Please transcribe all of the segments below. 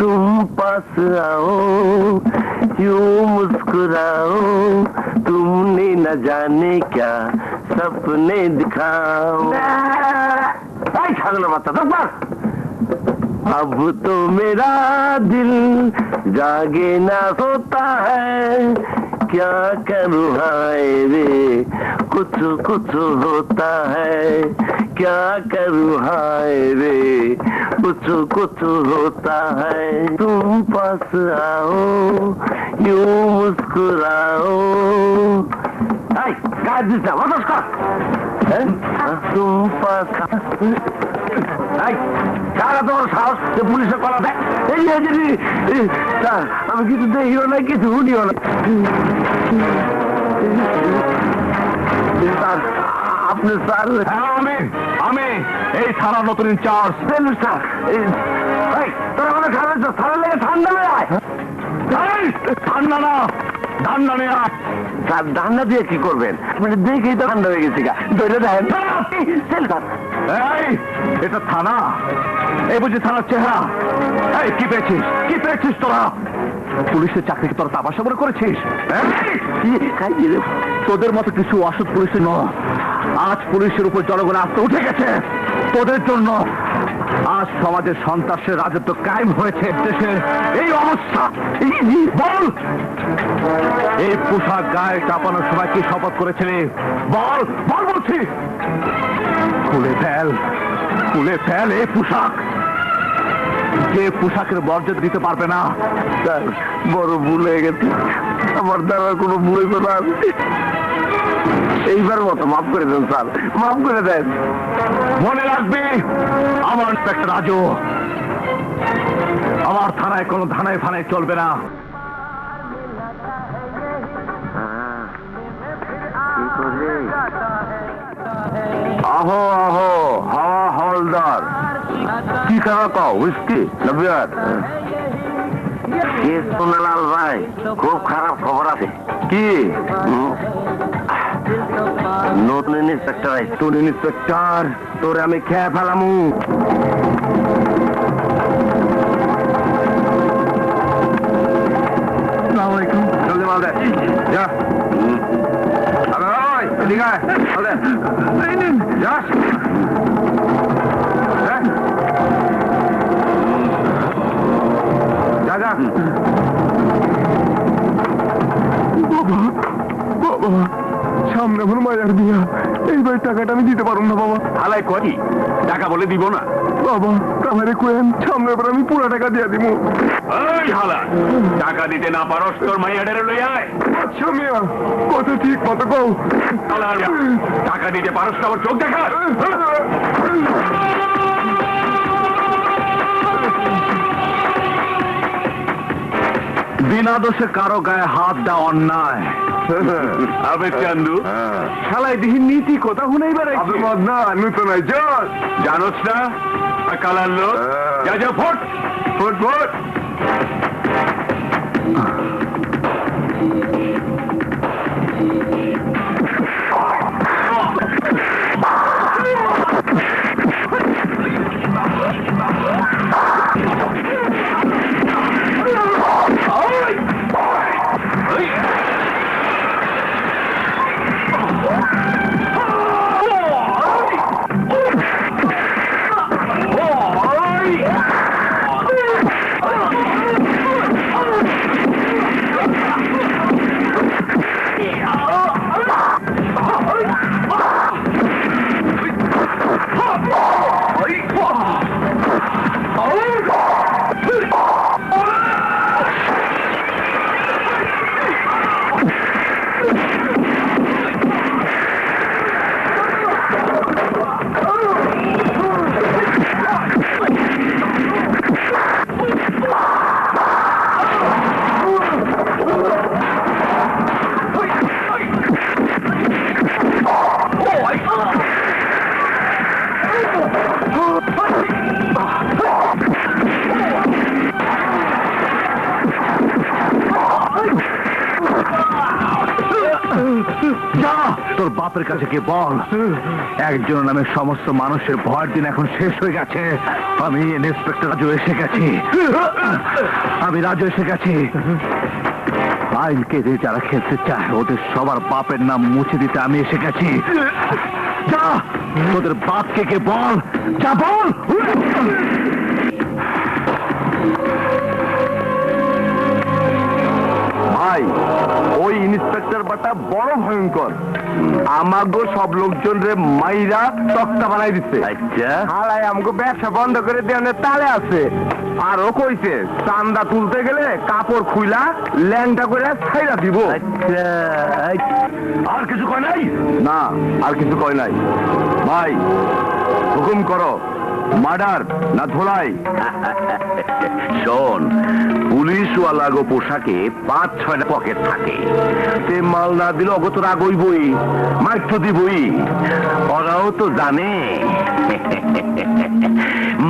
तुम पास आओ यूं मुस्कुराओ तुमने न जाने क्या सपने दिखाओ छागल बात अब तो मेरा दिल जागे ना सोता है क्या करूँ हाय रे कुछ कुछ होता है क्या करूँ हाय रे कुछ कुछ होता है तुम पास आओ यूं मुस्कुराओ तुम पास কারা তোর সাহস পুলিশের কলা দেয় স্যার আমি কিছু দেখিও না কিছু শুনিও না স্যার আপনি স্যার আমি এই থানা নতুন ইনচার্জ স্যার তোর আমাদের থানার লেগে ঠান্ডা নেই ঠান্ডা না ধান্না নেই স্যার ধান্না দিয়ে কি করবেন মানে দেখেই তো ঠান্ডা হয়ে গেছি গা ধরে দেখেন এটা থানা এই বুঝি থানার চেহারা এই কি পেয়েছিস তোরা পুলিশের চাকরিকে তোরা তামাশা মনে করেছিস তোদের মতো কিছু অসৎ পুলিশের নয় আজ পুলিশের উপর জনগণ আস্থা উঠে গেছে তোদের জন্য আজ সমাজের সন্ত্রাসের রাজত্ব কায়েম হয়েছে দেশের এই অবস্থা বল এই পোশাক গায়ে চাপানোর সময় কি শপথ করেছিলি বল বলছি খুলে ফেল এই পোশাক যে পোশাকের মর্যাদা দিতে পারবে না স্যার বড় ভুল হয়ে গেছে আমার দ্বারা কোনো ভুল হইবে না এইবার মতো মাফ করে দেন স্যার মাফ করে দেন মনে রাখবি আমার ইন্সপেক্টর রাজু আমার থানায় কোনো ধানায় ফানায় চলবে না আহো আহো হাওয়া হলদার কি খাওয়া কও হুইস্কি না বিয়ার সোনালাল ভাই খুব খারাপ খবর আছে কি নতুন ইন্সপেক্টর তোর ইন্সপেক্টর তোরে আমি খেয়ে ফেলামু আসসালামাইকুম জলদি মাল দে যা ঠিক আছে সামনে আমার মায়ের বিয়া এইবার টাকাটা আমি দিতে পারবো না বাবা হালাই করি টাকা বলে দিব না বাবা আমারে কোয়েন সামনে এবার আমি পুরো টাকা দিয়ে দিব এই হালা টাকা দিতে না পারস তোর মাইয়াডারে লই আয় আচ্ছা মিয়া কত ঠিক মতো কও টাকা দিতে পারস না আমার চোখ দেখা বিনা দোষে কারো গায়ে হাত দেওয়া অন্যায় আবে চান্দু শালাই দিহি নীতি কথা শুনেই বেড়াইছি না নতুন জানোস না কালার লোক যা ফোট তোর বাপের কাছে গিয়ে বল একজন নামে সমস্ত মানুষের ভয়ের দিন এখন শেষ হয়ে গেছে। আমি ইন্সপেক্টর রাজু এসে গেছি। আমি রাজু এসে গেছি। আইনকে যে যারা খেলতে চায় ওদের সবার বাপের নাম মুছে দিতে আমি এসে গেছি। যা তোদের বাপকে কে বল, যা বল। ভাই ওই ইন্সপেক্টর বাটা বড় ভয়ঙ্কর। আমাগো সব লোকজন রে মাইরা তক্তা বানাই দিচ্ছে। আচ্ছা হালাই আমাকে ব্যবসা বন্ধ করে দেওয়ার তালে আছে। আরো কইছে চান্দা তুলতে গেলে কাপড় খুইলা ল্যাংটা করে ছাইরা দিব। আচ্ছা আর কিছু কয় নাই? না আর কিছু কয় নাই। ভাই হুকুম করো, মার্ডার না ধোলাই? শোন, পুলিশওয়ালা গো পোশাকে 5-6টা পকেট থাকে। সে মাল না দিলে অগত রাগ হইবই, মার তো দিবই। ওরাও তো জানে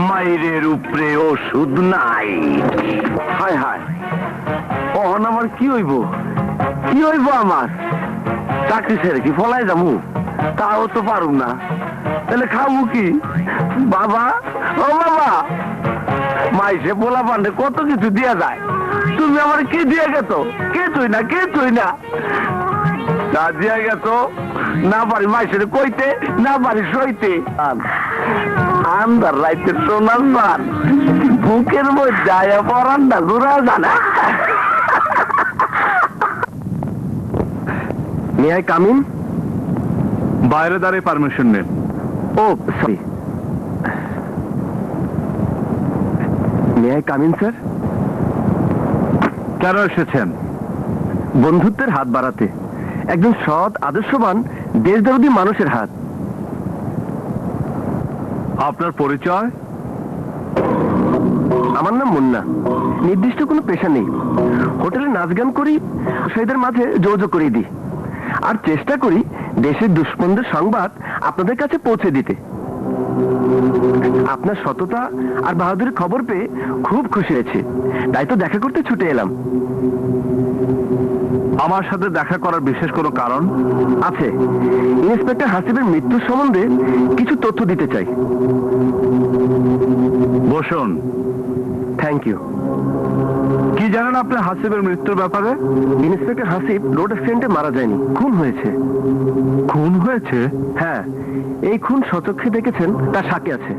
মাইরের উপরে ওষুধ নাই। হায় হায়, অহন আমার কি হইব? কি হইব আমার? চাকরি ছেড়ে কি ফলাই যাবো? তাও তো পারুম না। তাহলে খাবো কি? বাবা, ও বাবা, মাইসে পোলা পান্ডে কত কিছু দিয়া যায়, তুমি আমার কে দিয়ে গেছো? কে তুই না, কে তুই না, না দিয়া গেছো। না পারি মাইসের কইতে, না পারি সইতে। আন্দার রাইতে সোনার মান বুকের মধ্যে আয়া পরান্ডা জোড়া জানা। May I come in? বাইরে দাঁড়িয়ে পারমিশন নেন। Oh sorry, may I come in sir? কেন এসেছেন? বন্ধুত্বের হাত বাড়াতে, একজন সৎ আদর্শবান দেশদরদী মানুষের হাত। আপনার পরিচয়? আমার নাম মুন্না। নির্দিষ্ট কোনো পেশা নেই। হোটেলে নাচ গান করি, সেইদের মাঝে যোগাযোগ করিয়ে দিই, আর চেষ্টা করি দেশের দুশ্মনদের সংবাদ আপনাদের কাছে পৌঁছে দিতে। আপনার সততা আর বাহাদুরের খবর পেয়ে খুব খুশি হয়েছি, তাই তো দেখা করতে ছুটে এলাম। আমার সাথে দেখা করার বিশেষ কোনো কারণ আছে। ইন্সপেক্টর হাসিবের মৃত্যুর সম্বন্ধে কিছু তথ্য দিতে চাই। বসুন। Thank you. কি জানেন আপনি হাসিবের মৃত্যুর ব্যাপারে? ইন্সপেক্টর হাসিব রোড অ্যাক্সিডেন্টে মারা যায়নি, খুন হয়েছে। খুন হয়েছে? হ্যাঁ, এই খুন স্বচক্ষে দেখেছেন, তার সাক্ষী আছে।